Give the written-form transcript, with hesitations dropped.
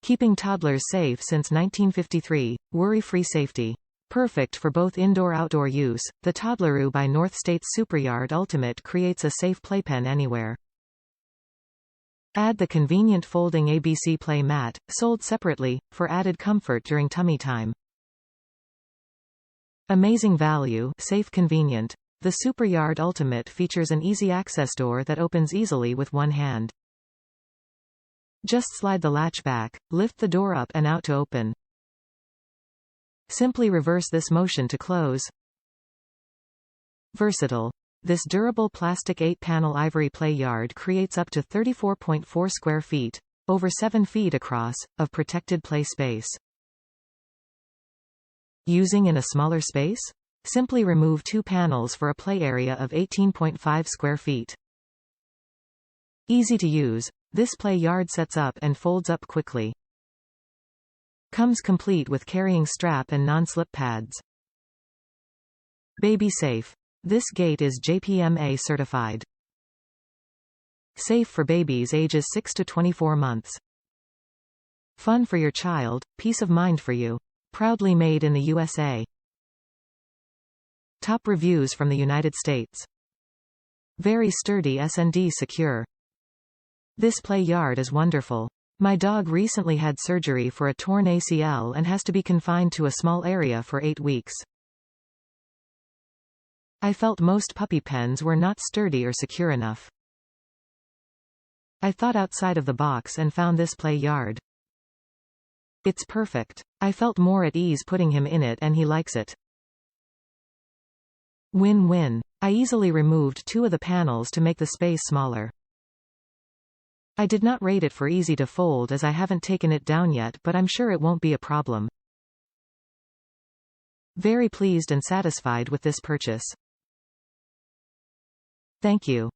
Keeping toddlers safe since 1953, worry-free safety. Perfect for both indoor-outdoor use, the Toddleroo by North States Superyard Ultimate creates a safe playpen anywhere. Add the convenient folding ABC play mat, sold separately, for added comfort during tummy time. Amazing value, safe convenient. The Superyard Ultimate features an easy access door that opens easily with one hand. Just slide the latch back, lift the door up and out to open. Simply reverse this motion to close. Versatile. This durable plastic 8-panel ivory play yard creates up to 34.4 square feet, over 7 feet across, of protected play space. Using in a smaller space? Simply remove 2 panels for a play area of 18.5 square feet. Easy to use, this play yard sets up and folds up quickly. Comes complete with carrying strap and non-slip pads. Baby safe. This gate is JPMA certified. Safe for babies ages 6 to 24 months. Fun for your child, peace of mind for you. Proudly made in the USA. Top reviews from the United States. Very sturdy S&D secure. This play yard is wonderful. My dog recently had surgery for a torn ACL and has to be confined to a small area for 8 weeks. I felt most puppy pens were not sturdy or secure enough. I thought outside of the box and found this play yard. It's perfect. I felt more at ease putting him in it and he likes it. Win-win. I easily removed 2 of the panels to make the space smaller. I did not rate it for easy to fold as I haven't taken it down yet, but I'm sure it won't be a problem. Very pleased and satisfied with this purchase. Thank you.